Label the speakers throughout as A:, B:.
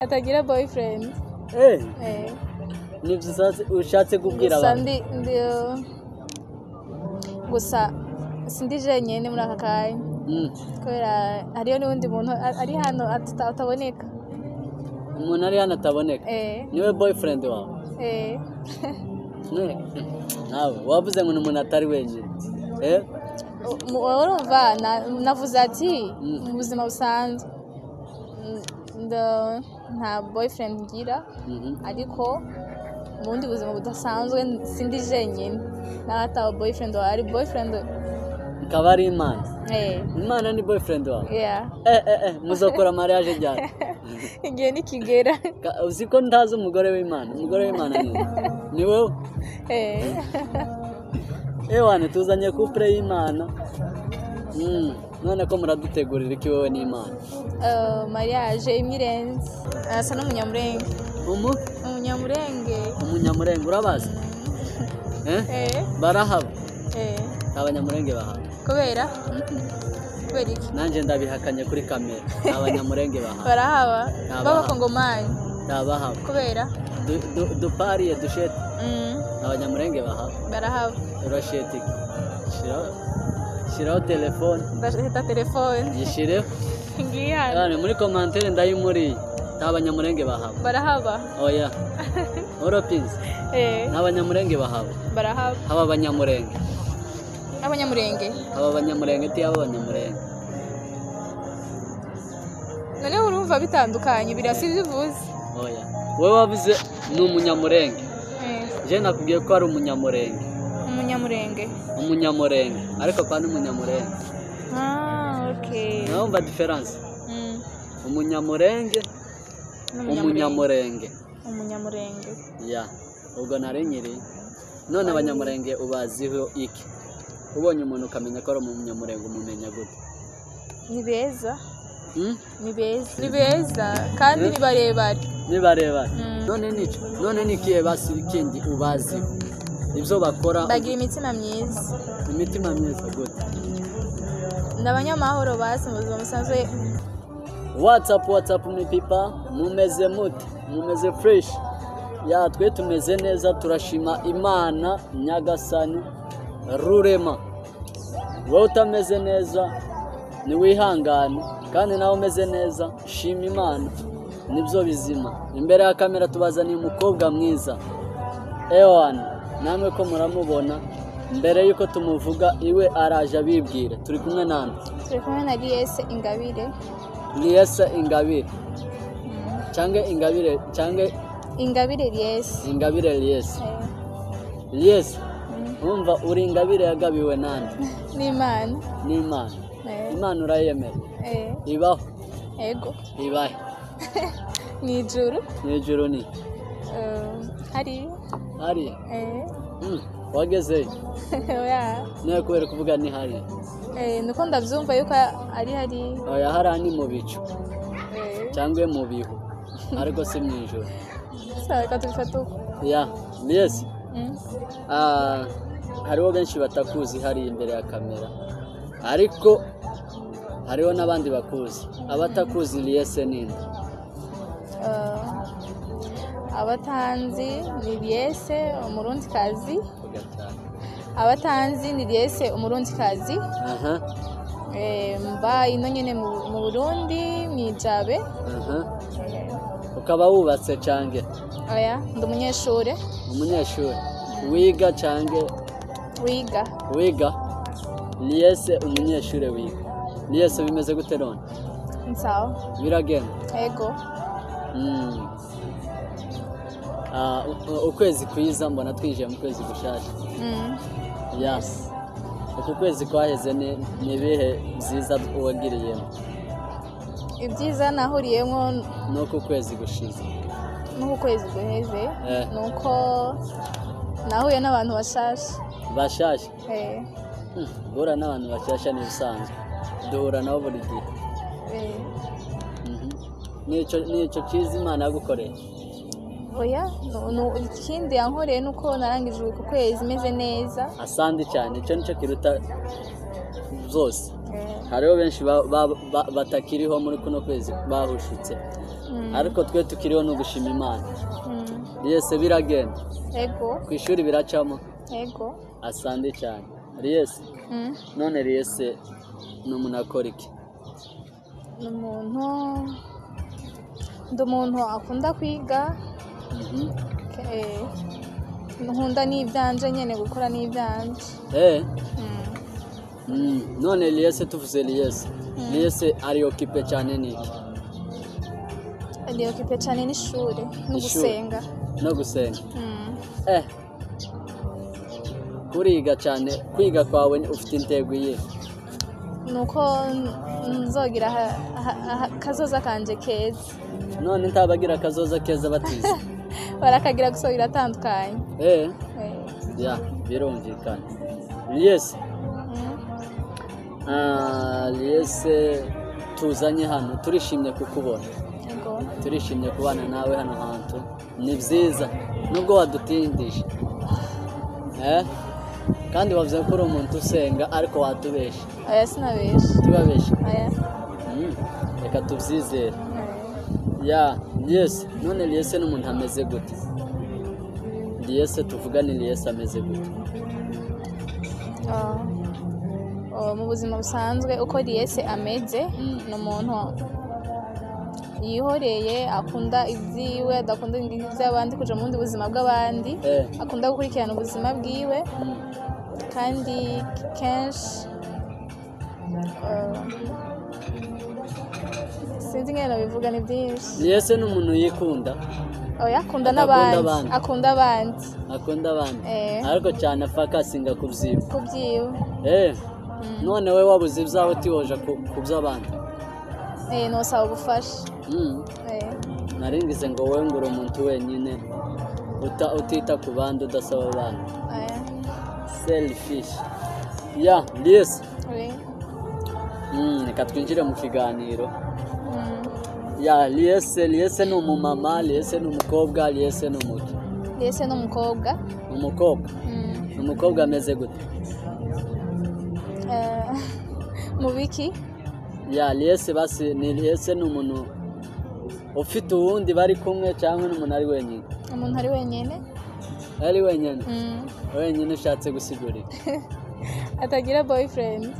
A: atagira boyfriend.
B: Nibyo ushatse kubwira abantu.
A: Gusa sindi jenyine muri aka kanya. Kubera hariyo n'undi muntu ari hano ataboneka.
B: Umuntu ari hano ataboneka. Niwe boyfriend wawe. Nawe wavuze ngo umuntu atari wenyine.
A: Urumva navuze ati mu buzima busanzwe nta boyfriend ngira ariko mu bundi buzima budasanzwe sindi jenyine natawe boyfriend wawe ari boyfriend
B: ikaba ari Imana. Imana ni boyfriend wawe. Muzokora mariage ryari?
A: Igihe nikigera.
B: Uzi ko ntazi umugore w'Imana. Umugore w'Imana ni wowe. Ewane tuzanye couple y'Imana. None ko muradutegurira iki wowe n'Imana?
A: Mariage imirenze. Asa n'umunyamurenge. Umunyamurenge.
B: Umunyamurenge urabaza? Barahaba. Abanyamurenge bahaba.
A: Kubera iki?
B: Nanje ndabihakanye kuri kamera. Abanyamurenge bahaba.
A: Barahaba. B'abakongomani.
B: Ndabahaba.
A: Kubera
B: dupariye dushete. Abanyamurenge bahaba.
A: Barahaba.
B: Urashete. Shiraho telefone.
A: Ndashita telefone.
B: Yishireho.
A: Ngiya.
B: None muri commentaire ndayimuri. Abanyamurenge bahaba.
A: Barahaba.
B: Oya. Europins. Abanyamurenge bahaba.
A: Barahaba.
B: Aba abanyamurenge.
A: Abanyamurenge.
B: Aba abanyamurenge ti aba abanyamurenge.
A: None urumva bitandukanye birasi bivuze.
B: Oya. Wowe wavuze ni umunyamurenge. Je nakubwiye ko ari umunyamurenge.
A: Umunyamurenge.
B: Umunyamurenge. Ariko pani umunyamurenge.
A: Okay.
B: Naumva difference. Umunyamurenge. Umunyamurenge.
A: Umunyamurenge.
B: Ya. Ubwo narenyiri. None abanyamurenge ubaziho iki? Ubonye umuntu ukamenya ko ari umunyamurenge umumenya gute?
A: Ni beza. Ni beza kandi ni barebare.
B: Ni barebare. None nikiye basi kindi ubazi. Ibyo bakora
A: bagira imitima myiza.
B: Imitima myiza gute?
A: Ndabanyamahoro basi mu buzima busanzwe.
B: WhatsApp me people mumeze mute? Mumeze fresh? Ya twe tumeze neza turashima Imana Nyagasani Rurema. Wowe utameze neza ni wihangane kandi nawe umeze neza shima Imana nibyo bizima. Imbere ya kamera tubazaniye umukobwa mwiza. Namwe ko muramubona mbere yuko tumuvuga iwe araje abibwira. Turi kumwe nande?
A: Turi kumwe na Liese Ingabire.
B: Liese Ingabire. Ingabire Liese. Ingabire Liese. Liese. Umva uri Ingabire yagabiwe nande?
A: N'Imana.
B: N'Imana. Imana urayemera? Ibaho.
A: Ego.
B: Ibahe.
A: Nijuru.
B: Nijuru ni?
A: Hari.
B: Wagezeyo?
A: Oya.
B: Niyo kubera kuvuga ni hari?
A: Nuko ndabyumva yuko ari hari.
B: Oya hari ni mu bicu. Cyangwa mu bihu. Ariko si mu ijoro.
A: Reka tubifate uko.
B: Ya, Liese. Hariho benshi batakuzi hari imbere ya kamera. Ariko hariho n'abandi bakuzi. Abatakuzi Liese ninde?
A: Abatanzi ni Liese umurundikazi. Abatanzi ni Liese umurundikazi. Mba ino nyene mu Burundi mwijabe.
B: Ukaba wubatse cange?
A: Oya, ndi umunyeshure.
B: Umunyeshure. Wiga cange? Wiga. Liese umunyeshure wiga. Liese bimeze gute none?
A: Nsawa.
B: Biragenda?
A: Ego.
B: Ukwezi kwiza mbona twinjiye mu kwezi gushasha. Yes. Uku kwezi kwaheze ni bihe byiza wagiriyemo?
A: Ibyiza nahuriyemo
B: nuko kwezi gushize.
A: Nuko kwezi guheze. Nuko nahuye n'abantu bashasha. Guhura n'abantu bashasha ni bisanzwe. Duhura nabo buri gihe. Nico cyiza Imana yagukoreye? Oya, ikindi yankoreye nuko narangije uku kwezi meze neza.
B: Asandi cyane, nicyo kiruta zose. Hariho benshi batakiriho muri kuno kwezi bahushitse. ariko twe tukiriho no gushima Imana. Yes biragenda.
A: Ego.
B: Ku ishuri biracamo.
A: Ego.
B: Asande cyane. Yes. None yes n'umuntu akora iki?
A: Umuntu akunda kwiga. Nkunda n'ibyanje nyene gukora n'ibyanje.
B: None yes tuvuze yes ari occupé cyane niki?
A: Ari occupé cyane n'ishuri no gusenga.
B: No gusenga. Kuriga cyane, kwiga kwawe ufite intego ye?
A: Nuko nzogira kazoza kanje keza.
B: None ntabagira kazoza keza batize.
A: Barakagira gusa biratandukanye.
B: Ya birumvikana. Yes. Yes tuzanye hano turishimye kukubona.
A: Yego.
B: Turishimye kubana nawe hano hantu. Ni byiza nubwo wadutindije. Kandi wavuze ko uri umuntu usenga ariko watubesha.
A: Aya sinabesha.
B: Tubabesha.
A: Aya.
B: Reka tubyizere. Ya, yes. None yes n'umuntu ameze gute? Yes tuvugane yes ameze gute?
A: Mu buzima busanzwe uko yes ameze n'umuntu yihoreye, akunda ibyiwe, adakunda iby'abandi, kuja mu bundi buzima bw'abandi, akunda gukurikirana ubuzima bwiwe, kandi kenshi sinzi ngene bivuga ni byinshi.
B: Yes n'umuntu yikunda.
A: Yakunda n'abandi, akunda abandi. Ariko cyane afakasinga kubyiwe. None we wabuze ibyawe utihoja ku by'abandi? Nosaba ubufasha.
B: Naringize ngo wowe ngura umuntu wenyine utita ku bandi, udasaba abandi. Selfish. Yes. Reka twinjire mu kiganiro. Yes ni umumama, yes ni umukobwa, yes ni umuki?
A: Yes ni umukobwa.
B: Umukobwa ameze gute?
A: Mu biki?
B: Yes basi yes ni umuntu ufite uwundi bari kumwe cyangwa n'umuntu ari wenyine?
A: Umuntu ari wenyine.
B: Ari wenyine? Wenyine ushatse gusigura iki?
A: Atagira boyfriend.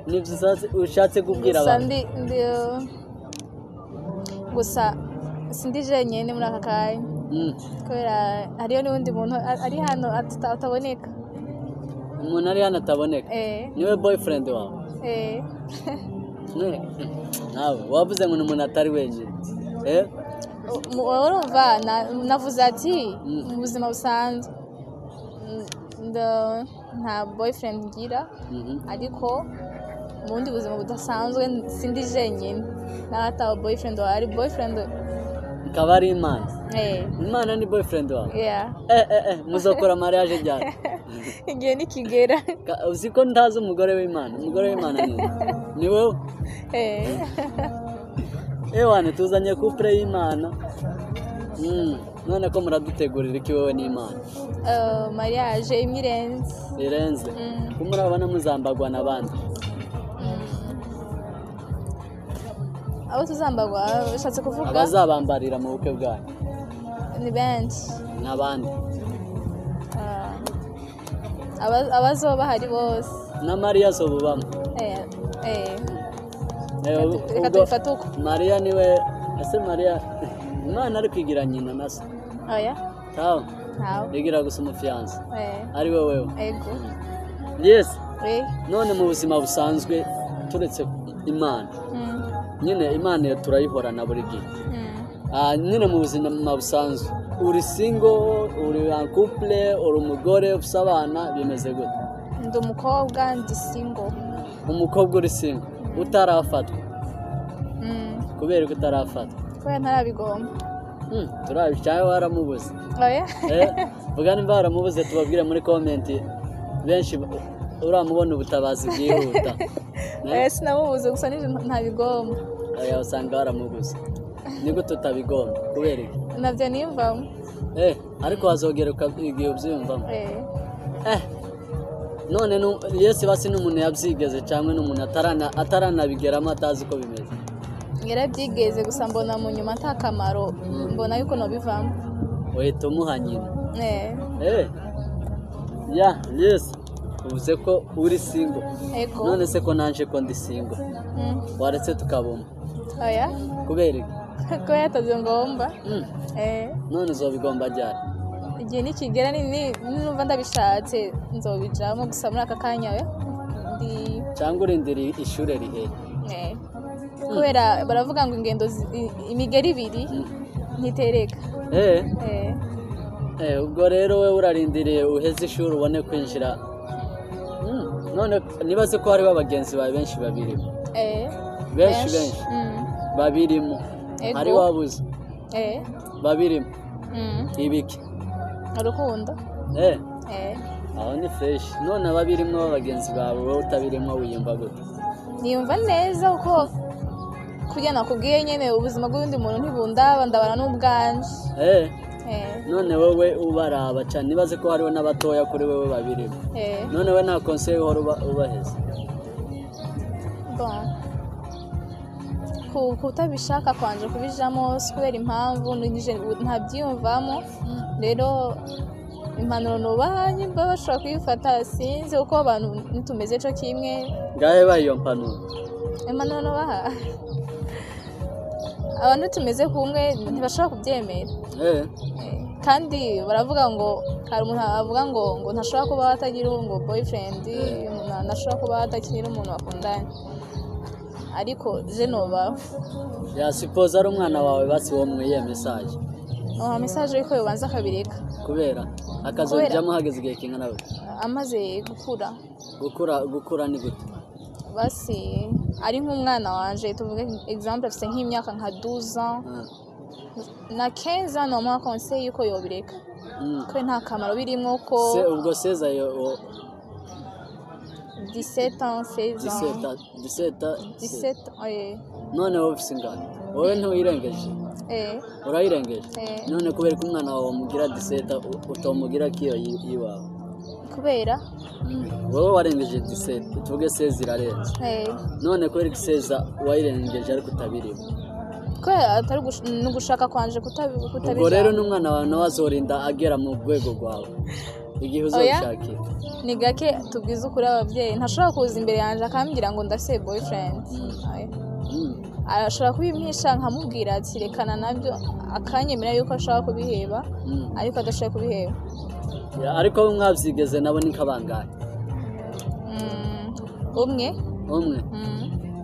B: Nibyo ushatse kubwira abantu?
A: Gusa sindi jenyine muri aka kanya. Kubera hariyo n'undi muntu ari hano ataboneka.
B: Umuntu ari hano ataboneka? Niwe boyfriend wawe? Nawe wavuze ngo umuntu atari wenyine.
A: Urumva navuze ati mu buzima busanzwe nta boyfriend ngira, ariko mu bundi buzima budasanzwe sindi jenyine, n'atawe boyfriend wawe ari boyfriend.
B: Ikaba ari Imana? Imana ni boyfriend wawe? Muzokora mariage ryari?
A: Igihe nikigera.
B: Uzi ko ntazi umugore w'Imana? Umugore w'Imana ni wowe? Wane tuzanye couple y'Imana. None ko muradutegurira iki wowe n'Imana?
A: Mariage imirenze.
B: Irenze? Ko murabana muzambagwa n'abandi?
A: Abo tuzambagwa ushatse kuvuga?
B: Abazabambarira mu bukwe bwanyu
A: ni benshi.
B: N'abandi?
A: Abazoba hari bose.
B: Na Maria sobubamo?
A: Reka tubifate uko.
B: Maria niwe, ese Maria Imana ari kwigira nyina na se?
A: Oya.
B: Tawo? Bigira gusa umufiyanse? Ari wewe?
A: Ego.
B: Yes. None mu buzima busanzwe turetse Imana, nyine Imana turayihorana buri gihe. Nyine mu buzima busanzwe uri single, uri en couple, uri umugore ufite abana, bimeze gute?
A: Ndi umukobwa, ndi single.
B: Umukobwa uri single utarafatwa? Kubera ko utarafatwa?
A: Kubera ntarabigomba.
B: Turabicyaye waramubuze?
A: Oya.
B: Vuga nimba waramubuze tubabwire muri comment. Benshi uramubona ubutabazi bwihuta.
A: Sinamubuze gusa nije ntabigomba.
B: Oya usanga waramubuze. Niko tutabigomba kubera iki?
A: Navyo nimvamo.
B: Ariko wazogera igihe ubyumvamo. None Yesu basi n'umuntu yabyigeze cyangwa n'umuntu ataranabigeramo atazi ko bimeze?
A: yarabyigeze gusa mbona mu nyuma nta kamaro mbona yuko nobivamo
B: uhita umuha nyina
A: eh
B: yes uvuze ko uri single
A: ego
B: none se ko nanje ko ndi single waretse tukabona
A: oya
B: kubera
A: ko yatazongomba
B: none uzobigomba ryari
A: igihe nikigera numva ndabishatse nzobijamo gusa muri aka kanya ndi
B: cyangwa urindira ishure rihe
A: kubera baravuga ngo ingendo imigeri ibiri ntitereka
B: ubwo rero we urarindiriye uheze ishuri ubone kwinjira none nibaze ko hariho abagenzi bawe benshi babirimo benshi babirimo hari wabuze babirimo ibiki
A: urukundo
B: aho ni fresh none ababirimo b'abagenzi bawe wowe utabirimo wiyumva gute
A: niyumva neza kuko kugira nakubwiye nyine ubuzima bw'undi muntu ntibundaba ndabana n'ubwanje none wowe ubaraba cyane nibaze ko hariho n'abatoya kuri wowe babirimo none we nta conseil uhora ubaheza kutabishaka kwanje kubijamo si kubera impamvu ntabyiyumvamo rero impanuro nubaha nimba bashobora kuyifata sinzi uko abantu nitumeze cyo kimwe
B: ngahe bayo mpanuro
A: impanuro nubaha abantu tumeze kumwe ntibashobora kubyemera kandi baravuga ngo hari umuntu avuga ngo ntashobora kuba atagira ngo boyfriend ntashobora kuba atagira umuntu bakundanye ariko je noba
B: suppose ari umwana wawe basi wo mwiye message
A: message ariko yobanza akabireka
B: kubera akazojyamo hageze igihe kingana
A: amaze
B: gukura ni gute
A: basi ari nk'umwana wanje tuvuge example afite nk'imyaka nka 12 ans na 15 ans no conseil yuko yobireka ko nta kamaro birimo ko
B: ubwo seza yo
A: 17 ans 16 ans 17
B: none wowe ufite ingano wowe ntuyirengeje urayirengeje none kubera ko umwana wawe mugira 17 utomugira kiyo yiwawe
A: kubera
B: wowe warengeje 17 tuvuge 16 irarenze none kubera ko 16 wayirengeje ariko utabirimo
A: kubera atari gushaka kwanje kutabijana
B: ubwo rero n'umwana wawe nawe azorinda agera mu rwego rwawe igihe uzabishakira
A: ni gake tubwize ukuri ababyeyi ntashobora kuza imbere yanjye akambwira ngo ndase boyfriend arashobora kubimpisha nkamubwira ati rekana nabyo akanyemera yuko ashaka kubiheba ariko adashaka kubiheba
B: ariko mwabyigeze nabo ni nk'abangane
A: umwe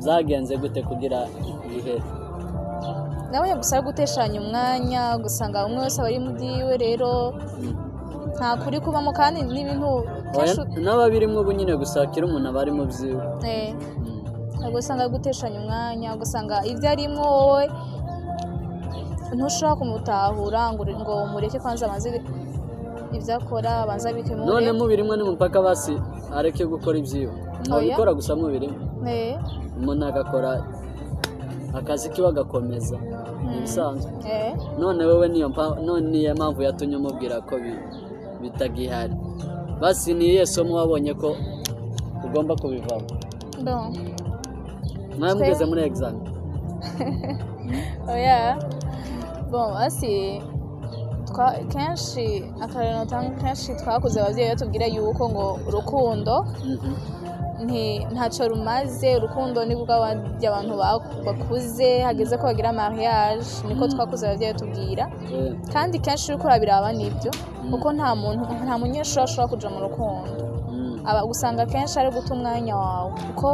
B: zagenze gute kugira ibihe
A: nawe gusa guteshanya umwanya gusanga umwe wese abari mudiwe rero nta kuri kubamo kandi n'ibintu
B: n'ababirimo ubu nyine gusakira umuntu abari mu byiwe
A: gusanga guteshanya umwanya gusanga ibyo arimo wowe ntushobora kumutahura ngo umureke kwanza amaze ibyo akora abanza bikemure
B: none mubirimo n'umupaka basi areke gukora ibyiwe mubikora gusa mubirimo umuntu agakora akazi kiwe agakomeza ibisanzwe none wowe niyo mpamvu yatumye umubwira ko bitagihari basi ni iyihe somo wabonye ko ugomba kubivamo mwamugeze muri exam
A: basi kenshi twakuze ababyeyi batubwira yuko ngo urukundo ntacyo rumaze urukundo ni bw'abantu bakuze hageze ko bagira mariage niko twakuze ababyeyi batubwira kandi kenshi uriko urabiraba nibyo kuko nta munyeshuri ashobora kuja mu rukundo usanga kenshi ari guta umwanya wawe kuko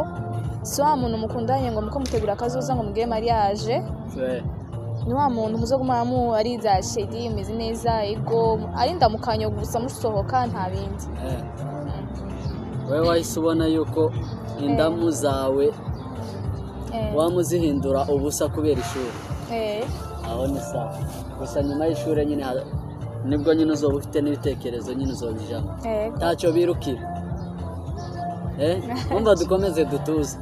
A: si wa muntu mukundanye ngo muko mutegura akazoza ngo mugire mariage ni wa muntu muzo gumaramu ari za shedi umeze neza ego ari ndamukanyo gusa musohoka nta bindi
B: wewe wahise ubona yuko indamu zawe wamuzihindura ubusa kubera ishuri aho ni sawa gusa nyuma y'ishuri nyine nibwo nyine uzoba ufite n'ibitekerezo nyine uzobijamo ntacyo birukira umva dukomeze dutuze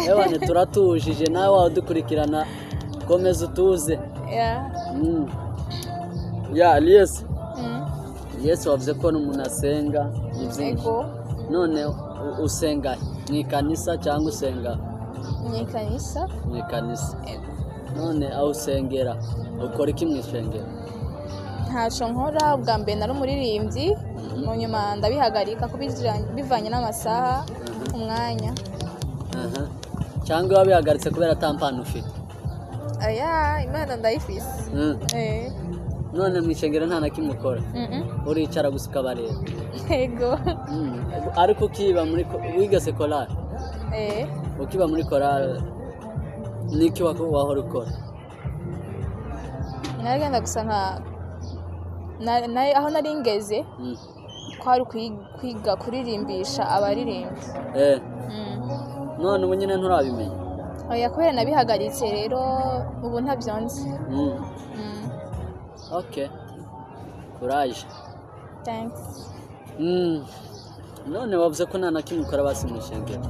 B: ewane turatujije nawe wawe dukurikirana komeza utuze Yesu wavuze ko n'umuntu asenga ni byinshi none usenga mu ikanisa cyangwa usenga
A: Ni kanisa.
B: Mu kanisa. None aho usengera ukora iki mu ishengero?
A: Ntaco nkora ubwa mbere nari umuririmbyi mu nyuma ndabihagarika bivanye n'amasaha umwanya.
B: Cyangwa wabihagaritse kubera atampano ufite?
A: Aya Imana ndayifise.
B: None mu ishengero nta na kimwe ukora? Uricara gusa ukabareba?
A: Yego.
B: Ariko ukiba muri wigeze korali? Ukiba muri korali niki wahora ukora?
A: Naragenda gusa aho nari ngeze kwari kwiga kuririmbisha abaririmbyi.
B: None ubu nyine nturabimenya?
A: Oya kubera nabihagaritse rero ubu ntabyonze.
B: Okay. Courage.
A: Thanks.
B: None wavuze ko nta na kimwe ukora basi mu ishengero.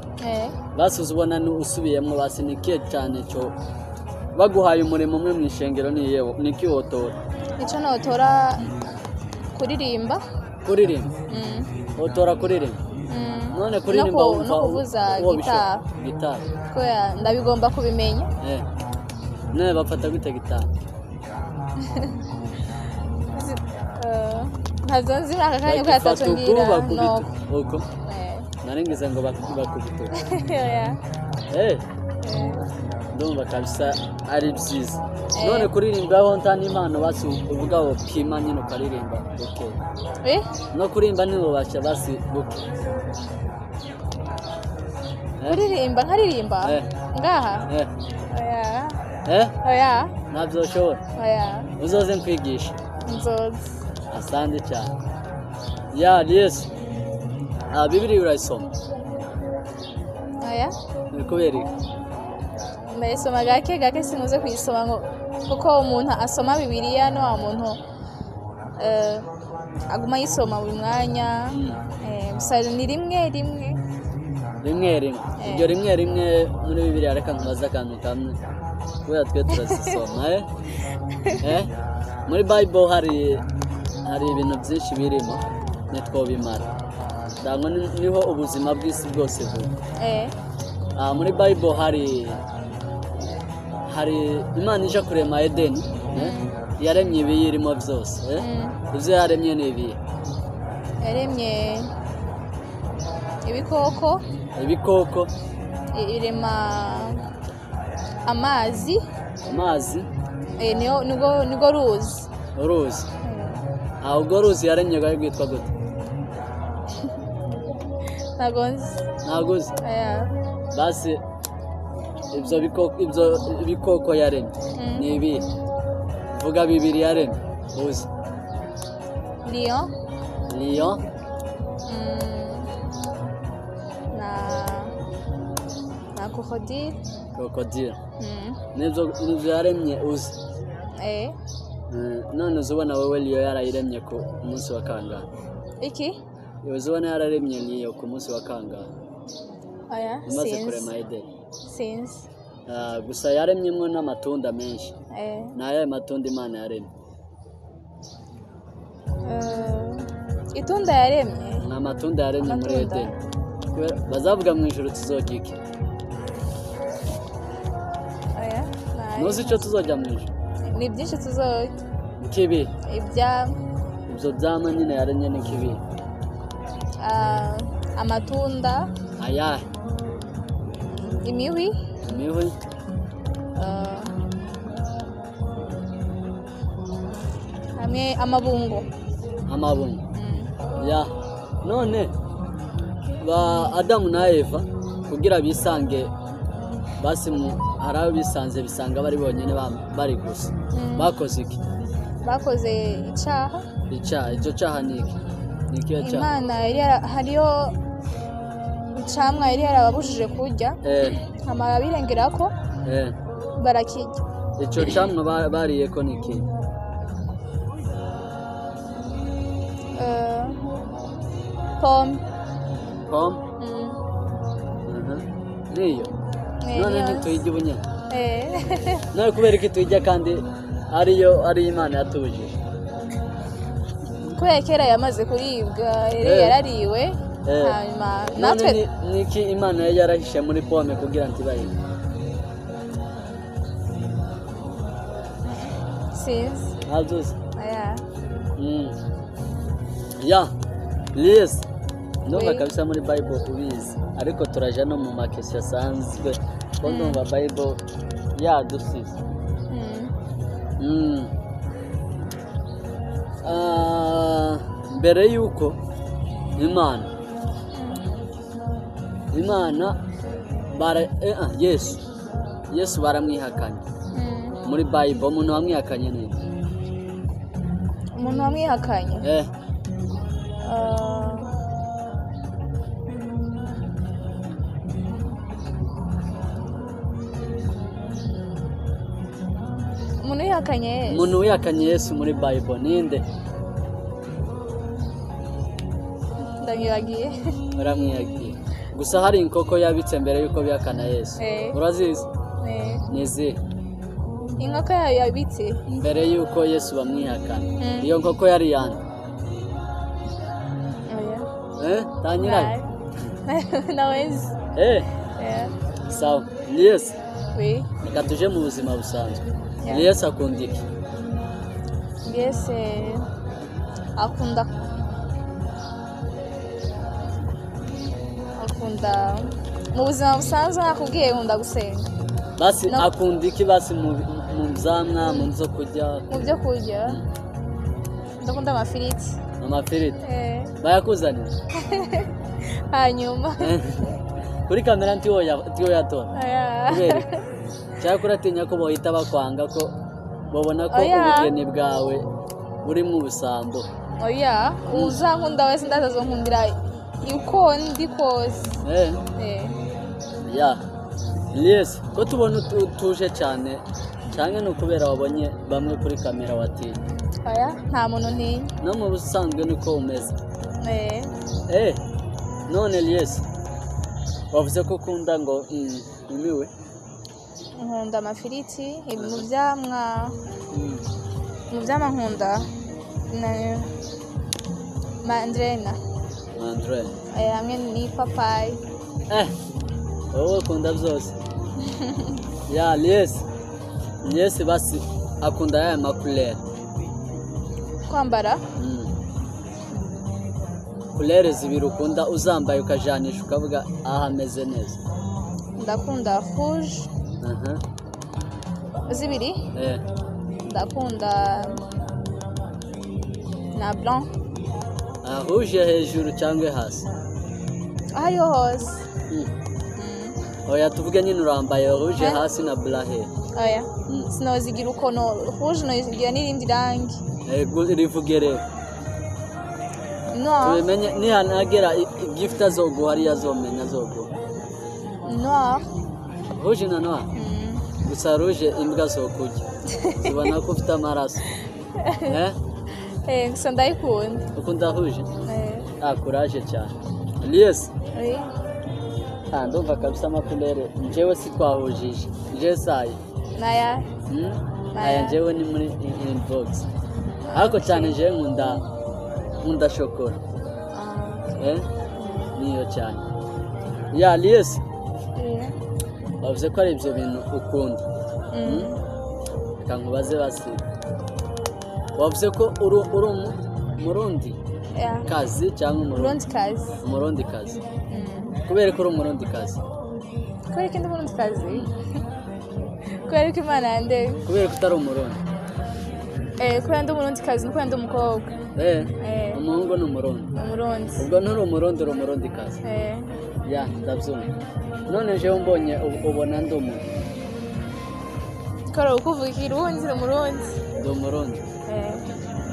B: Basi uzubona usubiyemo basi nikiye cyane cyo baguhaye umurimo umwe mu ishengero ni yewe niki wotora?
A: Icyo notora kuririmba.
B: Kuririmba? Wotora kuririmba? None kuririmba
A: no kuvuza
B: gitari.
A: Ko ndabigomba kubimenya.
B: Ne bafata gute gitari?
A: Ntazonzi aka kanya ko yatatubwira no.
B: Uko. Narengize ngo bakubita. Ndumva kabisa ari byiza. None kuririmbaho nta n'impano basi uvuga wo pima nyine ukaririmba. Okay. No kuririmba nibo basha basi buke.
A: Kuririmba nkaririmba? Ngaha? Oya.
B: Ntabyo ushobora?
A: Oya.
B: Uzoze nkwigisha?
A: Nzoze.
B: Asante cyane. Yes. Bibiri urayisoma?
A: Oya.
B: Kubera iki?
A: Ndayisoma gake simuze kuyisoma ngo kuko umuntu asoma Bibiliya no umuntu aguma yisoma buri mwanya. Gusa ni rimwe. Ibyo rimwe muri Bibiliya reka nkubaza akantu kamwe kubera twe turazisoma. Muri Bible hari ibintu byinshi birimo nitwobimara. Ndangwa niho ubuzima bw'isi bwose buri. Muri Bible hari Imana ije kurema Edeni, yaremye ibiyirimo byose. Ibyo yaremye ni ibi. Yaremye ibikoko. Irema amazi. Nigo ruzi. Ubwo ruzi yaremye gari rwitwa gute? Ntago nzi. Basi ibyo bikoko yaremye ni ibi. Vuga bibiri yaremye uzi. Lion. Na crocodile. Nibyo yaremye uzi. None uzubona wowe Lion yarayiremye ku munsi wa kangahe? Iki? Uzubona yararemye Lion ku munsi wa kangahe? Aya, umaze kurema Edeni. Sinzi. Gusa yaremyemo n'amatunda menshi. Nayo matunda Imana yaremye. Itunda yaremye? N'amatunda yaremye muri Edeni. Bazavuga mu ijuru tuzojya iki? Aya. Nuzi icyo tuzojya mu ijuru? Ni byinshi tuzojya. Kibi? Ibyo byama nyine yaremye ni kibi. Amatunda. Aya. Imihwi. Hamwe amabungo. None ba Adamu na Eva kugira bisange basi haraho bisanze bisanga bari bonyine bari gusa. Bakoze iki? Bakoze icyaha. Icyo cyaha ni iki? Ni ikihe cyaha? Imana hariyo icamwa yari yarababujije kurya. Amara birengera ko barakijya. Icyo camwa bariye ko ni iki? Pome. Niyo. None ntituyijya ubunyene. None kubera iki tuyijya kandi ari Imana yatuje? Kubera kera yamaze kuribwa yarariwe hanyuma
B: none
A: natwe
B: niki imana yari yarahishe muri pome kugira ngo ibahe
A: sinzi
B: ntabyuzi
A: aya
B: ya Lies ndumva
A: Oui.
B: kabisa muri bible ubizi ariko turaja no mu makesi asanzwe ko ndumva bible yadusize mbere yuko imana yesu baramwihakanye muri bible umuntu wamwihakanye ni
A: umuntu wamwihakanye umuntu wihakanye Yesu muri bible ninde ndamwibagiye uramwibagiye gusa hari inkoko yabitse mbere yuko bihakana Yesu urazizi nizi inkoko yayo yabitse mbere yuko Yesu bamwihakana iyo nkoko yari yande tanyirayo nawezi sawa Yesu reka tuje mu buzima busanzwe Yesu akunda iki Yesu akunda mu buzima busanzwe nakubwiye nkunda gusenga basi akunda iki basi mu byamwa mu byo kurya ndakunda amafiriti bayakuzanira hanyuma kuri kamera ntiyo yatora kubera cyangwa uratinya ko bahita bakwanga ko babona ko ubugeni bwawe buri mu busambo oya uzankunda wese ndazazonkundira uko ndi kose Lies ko tubona tuje cyane cyane no kubera wabonye bamwe kuri kamera watinya oya nta muntu ntinya no mu busanzwe niko umeze none Lies wavuze ko ukunda ngo imiwe nkunda amafiriti mu byamwa nkunda mandarena hamwe n'ipapayi wowe ukunda byose Lies basi akunda ya makulere kwambara kulere zibiri ukunda uzambaye ukajanisha ukavuga aha ameze neza ndakunda rouge zibiri ndakunda na blanc rouge hejuru cyangwa hasi ayo hose oya tuvuge nyine urambaye rouge hasi na blanc oya sinozigira uko no rouge nozigira n'irindi rangi rivuge rero tubimenye nihanagera gift azoguha ariyo azomenya azoguha noir rouge na noir gusa rouge imbwa zokujya zibona ko ufite amaraso gusa ndayikunda ukunda rouge courage cyane Lies ndumva kabisa amakulere njyewe si twahujije njyewe sayi naya njyewe ni muri inbox ariko cyane njyewe nkunda shokora niyo cyane Lies bavuze ko ari ibyo bintu ukunda kankubaze basi wavuze ko uri umurundi kazi cyangwa umurundi kazi kubera ko uri umurundi kazi kubera ko ndi umurundi kazi kubera ko imana yande kubera ko utari umurundi kubera ndi umurundi kazi nuko ndi umukobwa umuhungu ni umurundi ubwo nturi umurundi uri umurundi kazi ndabyumva none jewe mbonye ubona ndi umuntu kora ukuvuga ikirundi ndi umurundi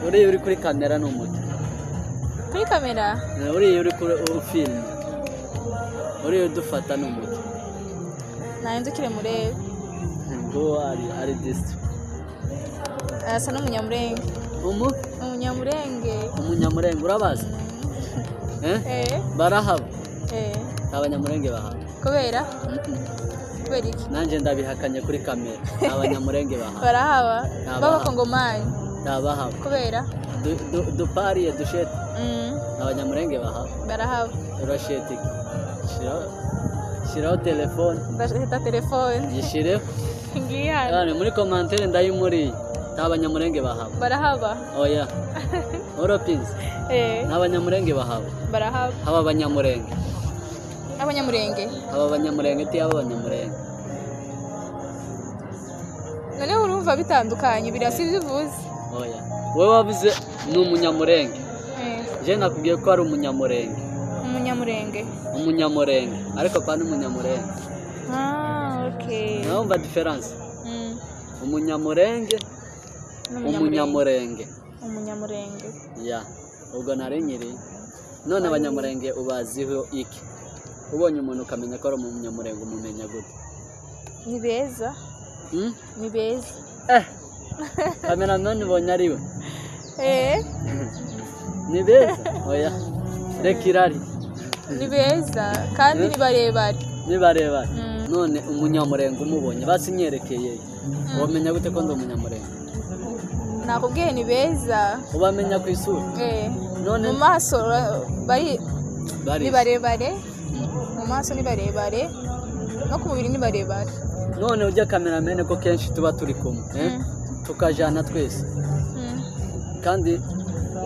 A: uriya uri kuri kamera ni umuti kuri kamera uriya uri kuri filime uriya udufata ni umuti nahindukire murebe ngo ari disitiri asa n'umunyamurenge umunyamurenge urabazi barahaba abanyamurenge bahaba kubera iki nanjye ndabihakanye kuri kamera abanyamurenge bahaba barahaba b'abakongomani ntabahaba kubera dupariye dushete
B: abanyamurenge bahaba
A: barahaba
B: urasheti shiraho telefone
A: ndashita telefone
B: gishireho
A: ngiye
B: yani muri commentaire ndayimuri abanyamurenge bahaba
A: barahaba
B: oya Europins n'abanyamurenge bahaba
A: barahaba
B: haba abanyamurenge ti abanyamurenge
A: none urumva bitandukanye birasi bivuze
B: oya wowe wavuze ni umunyamurenge je nakubwiye ko ari umunyamurenge ariko pa ni umunyamurenge
A: okay
B: naumva difference umunyamurenge ya ubwo nari nyiri none abanyamurenge ubaziho iki ubonye umuntu ukamenya ko ari umunyamurenge umumenya gute
A: ni beza
B: cameraman ubonye ari we ni beza oya rekirari
A: ni beza kandi ni barebare
B: none umunyamurenge umubonye basinyerekeye wamenya gute ko ndi umunyamurenge
A: nakubwiye ni beza
B: ubamenya ku isura
A: none mu maso ni barebare mu maso ni barebare no ku mubiri ni barebare
B: none ujya cameraman ko kenshi tuba turi kumwe tukajana twese kandi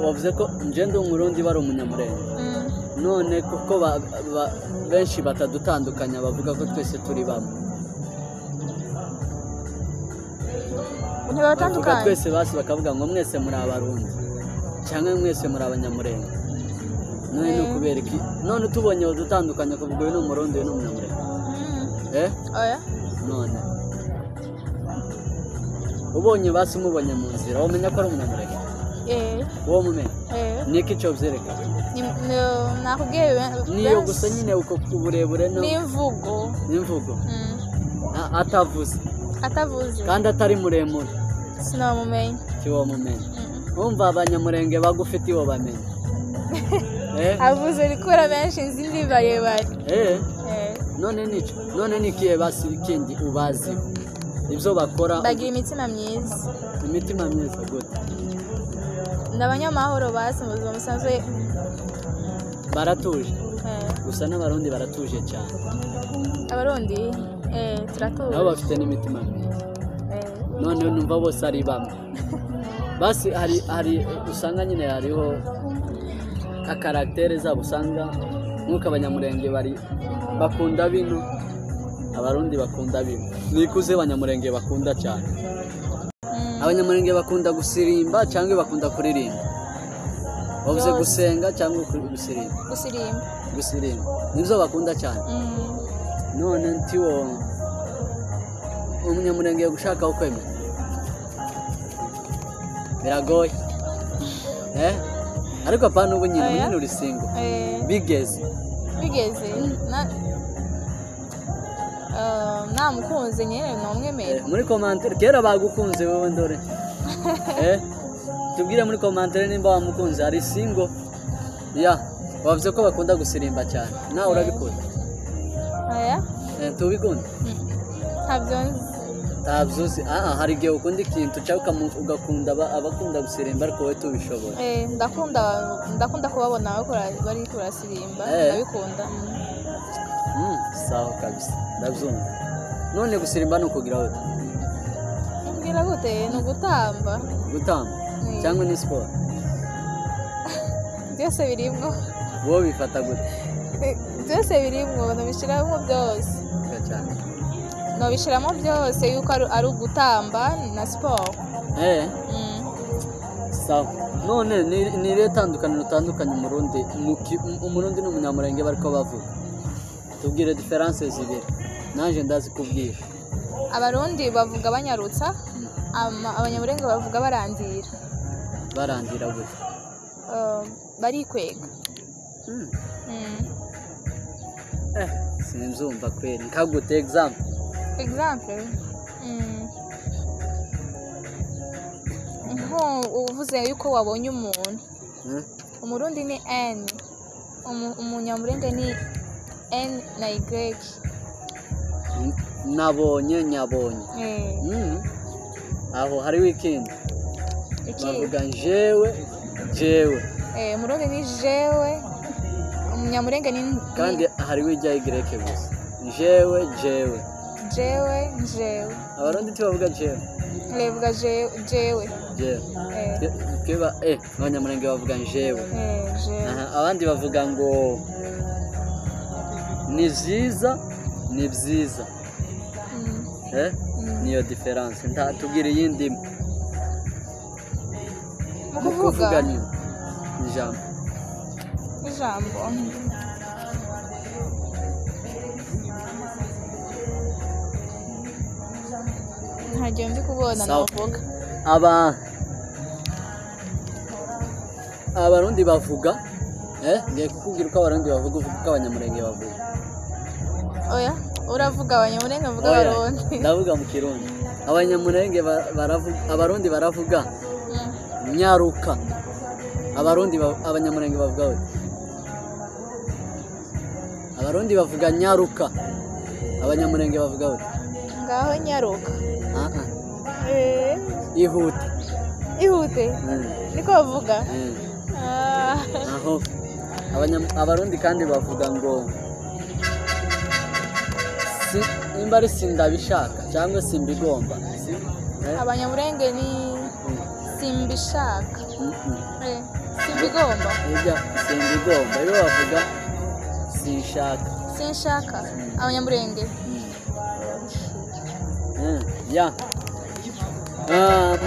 B: wavuze ko nje ndi umurundi bari umunyamurenge none kuko benshi batadutandukanya bavuga ko twese turi bamwe
A: ntibatandukanye
B: twese basi bakavuga ngo mwese muri abarundi cyangwa mwese muri abanyamurenge none no kubera iki none tubonye dutandukanya kuvuga uyu ni umurundi uyu ni umunyamurenge
A: oya
B: none ubonye basi umubonye mu nzira wamenya ko ari umunyamurenge uwo mumenya niki cyo byereka
A: nakubwiye
B: niyo gusa nyine uko uburebure n'imvugo atavuze kandi atari muremure
A: sinamumenya
B: kiwamumenya umva abanyamurenge bagufite iwo bamenya
A: avuze rikora benshi nzindi barebare
B: none nikiye basi ikindi ubazi ibyo bakora
A: bagira imitima myiza
B: gute
A: ndabanyamahoro basi mu buzima busanzwe
B: baratuje gusa n'abarundi baratuje cyane
A: abarundi turatuje
B: nabo bafite n'imitima myiza none numva bose ari bamwe basi hari usanga nyine hariho akaractere zabo usanga nk'uko abanyamurenge bakunda bino abarundi bakunda bino nikuze abanyamurenge bakunda cyane abanyamurenge bakunda gusirimba cyangwa bakunda kuririmba bavuze gusenga cyangwa gusirimba nibyo bakunda cyane none ntiwo umunyamurenge gushaka ukwemera biragoye ariko apana ubu nyine uri singo bigeze
A: namukunze nyine nomwemera
B: muri commentaire kera bagukunze wowe ndore tubwire muri commentaire nimba wamukunze ari singo bavuze ko bakunda gusirimba cyane nawe urabikunda tubikunda ntabyo uzi hari igihe ukunda ikintu cyangwa ugakunda abakunda gusirimba ariko wowe tubishobora
A: ndakunda kubabona bari kurasirimba ndabikunda
B: sawa kabisa ndabyumva none gusirimba ni ukugira
A: gute ni ugutamba
B: cyangwa ni siporo
A: byose birimo
B: wowe bifata gute
A: byose birimo nabishyiramo byose nabishyiramo byose yuko ari ugutamba na siporo
B: sawa none ni irihe tandukaniro utandukanye umurundi n'umunyamurenge bari ko bavuga tubwire diferanse zibiri nanjye ndazi kubwira
A: abarundi bavuga banyarutsa abanyamurenge bavuga
B: barandira gute
A: barikwega
B: sinzumva kweri nkagute example
A: uvuze yuko wabonye umuntu umurundi ni N umunyamurenge ni N na Y
B: nyabonye aho hari weekend bavuga jewe
A: Murundi ni jewe, umunyamurenge ni
B: kandi hariho ijya Y gusa. Jewe. Abarundi tubavuga jewe.
A: Levuga jewe.
B: Tweba abanyamurenge bavuga jewe. Abandi bavuga ngo ni vyiza, ni vyiza. Niyo difference. Ntatubwira iyindi mu kuvuga ni ijambo.
A: Ntagiye ndi kubona navuga.
B: Abarundi bavuga ngiye kukubwira uko abarundi bavuga uko abanyamurenge bavuga.
A: Oya, uravuga abanyamurenge avuga abarundi.
B: Ndavuga mu Kirundi. Abanyamurenge baravuga, abarundi baravuga nyaruka. Abanyamurenge bavuga we. Abarundi bavuga nyaruka. Abanyamurenge bavuga we.
A: Ngaho nyaruka. Ihute. Niko bavuga.
B: Aho abarundi kandi bavuga ngo nimba ari sindabishaka cyangwa simbigomba.
A: Abanyamurenge ni simbishaka. Simbigomba.
B: Simbigomba. Iyo bavuga sinshaka.
A: Abanyamurenge.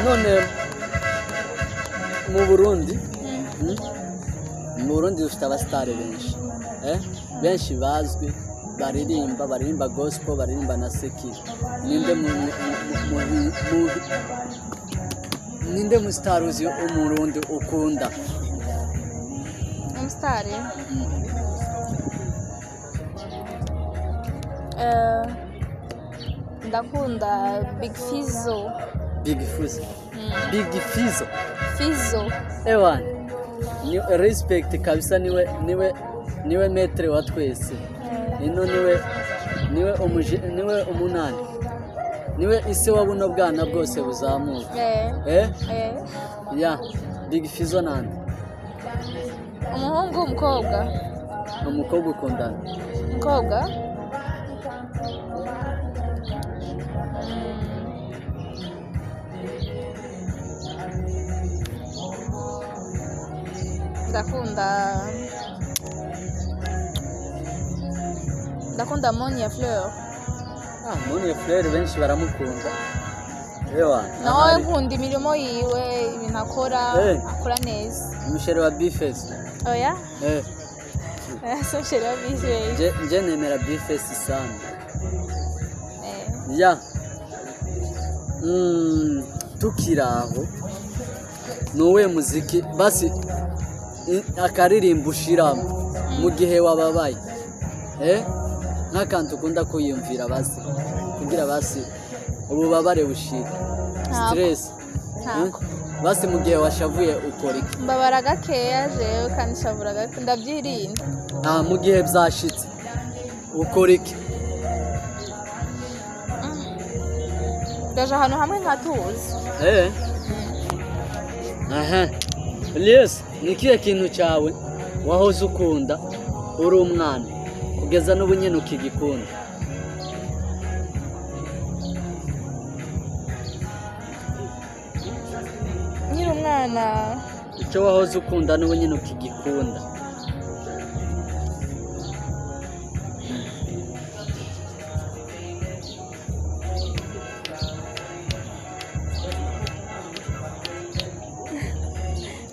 B: None mu Burundi dufite abasitari benshi bazwi baririmba gospel, baririmba na sekiri. Ninde musitari uzi umurundi ukunda?
A: Umusitari ndakunda Big Fizzo.
B: Ewan, ni respect kabisa, niwe metre wa twese. Ino niwe umunani. Niwe ise wa buno bwana bwose buzamuka. Big Fizzo nande?
A: Umuhungu umukobwa.
B: Umukobwa ukundana.
A: Umukobwa? Ndakunda Monia Fleur.
B: Monia Fleur benshi baramukunda.
A: Nawe nkunda imirimo yiwe, ibintu akora neza.
B: Umusheri wa Bifesi.
A: Oya? So umusheri wa Bifesi.
B: Nje nemera Bifesi sana. Tukiraho nuwe muziki basi akaririmba ushiramo mu gihe wababaye nk'akantu ukunda kuyumvira basi kugira basi ububabare bushira stress basi mu gihe washavuye ukora iki?
A: Mbabara gakeya jewe kandi shavura gake ndabyirinda.
B: Mu gihe byashitse ukora iki?
A: Ndaje ahantu hamwe nkatuzi.
B: Elias, ni kihe kintu cyawe wahoze ukunda uri umwana kugeza n'ubu nyine ukigikunda?
A: Nyiri umwana.
B: Icyo wahoze ukunda n'ubu nyine ukigikunda?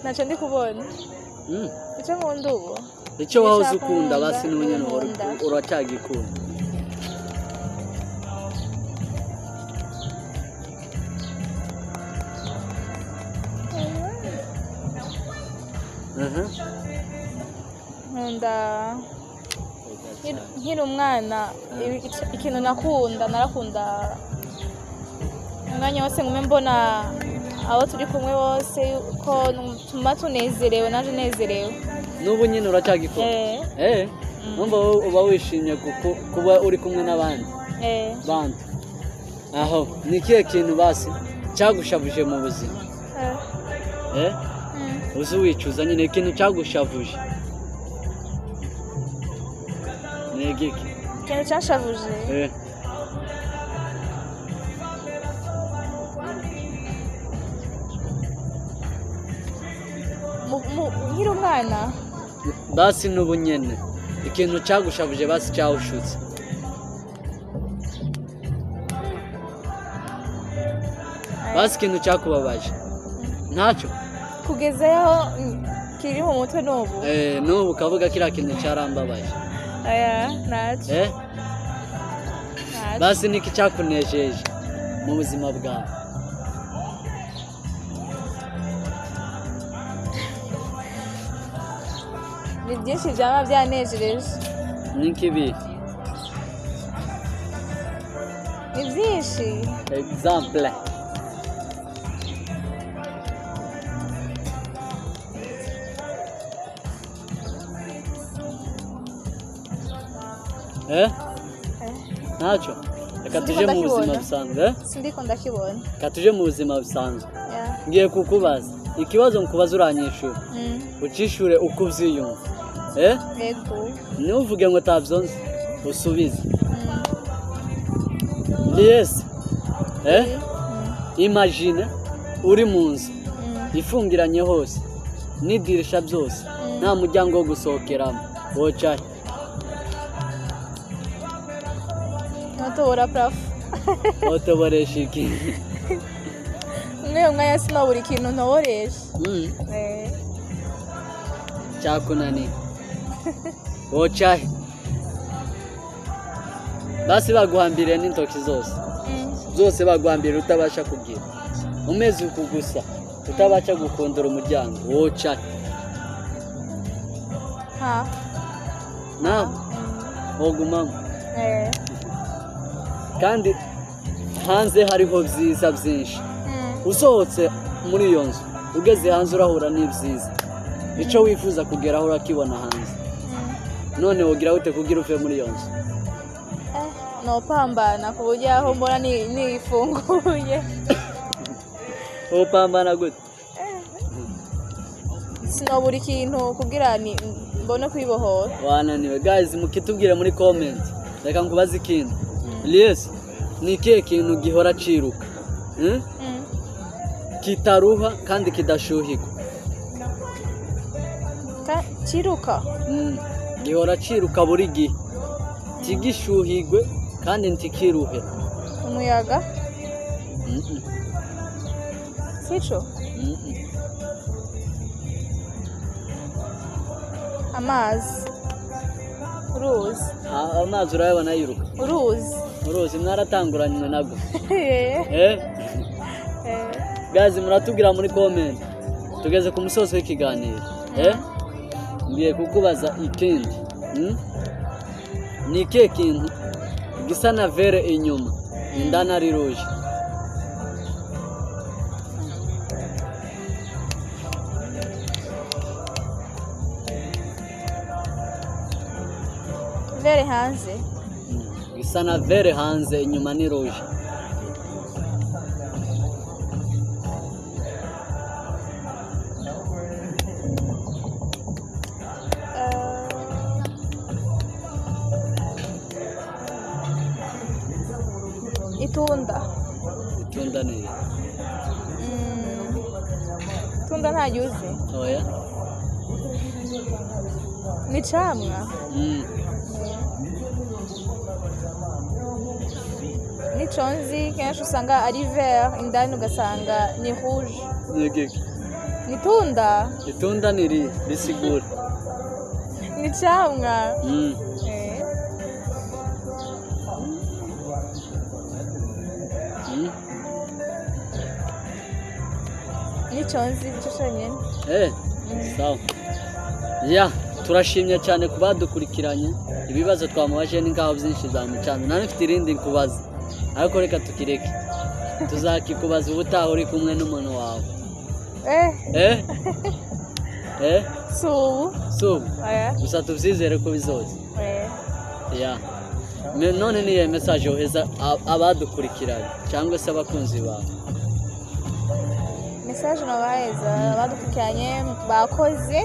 A: Ntacyo ndi kubona. Icyo nkunda ubu?
B: Icyo wahoze ukunda basi n'ubu nyine uracyagikunda?
A: Nkunda nkiri umwana ikintu narakunda umwanya wose ngume mbona abo turi kumwe bose ko tuma tunezerewe naje nezerewe.
B: N'ubu nyine uracyagikunda? Numva uba wishimye kuba uri kumwe n'abandi bandi. Aho ni ikihe kintu basi cyagushavuje mu buzima? uzi wicuza nyine ikintu cyagushavuje ni igiki
A: ikintu cyashavuje nkiri umwana
B: basi n'ubu nyene ikintu cyagushavuje basi cyawushutse basi ikintu cyakubabaje ntacyo
A: kugezaho kiri mu mutwe n'ubu
B: n'ubu ukavuga kiriya kintu cyarambabaje
A: ntacyo
B: basi niki cyakunejeje mu buzima bwawe
A: ni byinshi byaba byanejereje
B: n'ikibi
A: ni byinshi
B: exemple ntacyo reka tuje mu buzima busanzwe
A: sindiko ndakibona
B: reka tuje mu buzima busanzwe ngiye kukubaza ikibazo nkubaza uranyishura ucishure uko uvyiyumva
A: yego
B: ntuvuge ngo tavyonze usubize yes imagine uri mu nzu ifungiranye hose n'idirisha byose nta muryango wo gusohokeramo wocaye
A: notobora prafu
B: otoboresha iki
A: umwe yasina buri kintu ntoboresha
B: cyakunaniye wocaye basi baguhambiriye n'intoki zose baguhambiriye utabasha kugira umeze uku gusa utabasha gukondora umuryango wocaye nawe wogumamo kandi hanze hariho byiza byinshi usohotse muri iyo nzu ugeze hanze urahura n'ibyiza icyo wifuza kugeraho urakibona hanze none wogira ute kugira uve muri iyo nzu
A: nopambana ku buryo aho mbona nifunguye
B: upambana gute
A: sinobura ikintu kugira mbone kwibohora
B: wananiwe guys mukitubwire muri comment reka nkubaze ikintu Elias ni ikihe kintu gihora ciruka kitaruha kandi kidashuhirwa
A: ciruka
B: gihora ciruka buri gihe tigishuhirwe kandi ntikiruhe
A: umuyaga sico amazi
B: amazi urayabona yiruka uruzi mwaratanguranywe nago gazi muratubwira muri comment tugeze ku musozi w'ikiganiro ngiye kukubaza ikindi ni ikihe kintu gisa na vere inyuma indani ari ruje
A: vere hanze
B: gisa na vere hanze inyuma ni ruje itunda ni
A: itunda ntaryuze
B: oya
A: ni camwa nico nzi kenshi usanga ari vert indani ugasanga ni rouge ni itunda
B: ni risigura
A: ni camwa nico nzi cyo cyonyine
B: sawa turashimye cyane ku badukurikiranye ibibazo twamubaje ni ngaho byinshi byamucanze nta nifite irindi kubaza ariko reka tukireke tuzakikubaza ubutaha uri kumwe n'umuntu wawe
A: subu
B: gusa tubyizere ko bizoza none niyo mesaje woheza abadukurikiranye cyangwa se abakunzi bawe
A: message nabaheza badukurikiranye bakoze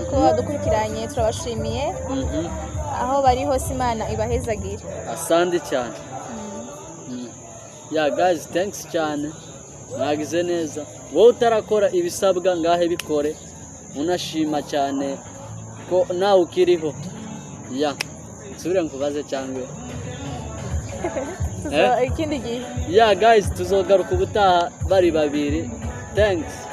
A: ko badukurikiranye turabashimiye aho bari hose Imana ibahezagire.
B: Asante cyane. Yeah guys, thanks cyane. Mwagize neza. Wowe utarakora ibisabwa ngahe bikore. Unashima cyane ko nawe ukiriho. Yeah. Subira nkubaze cyangwe.
A: Ikindi gihe.
B: Yeah guys, tuzogaruka ubutaha bari babiri. Thanks.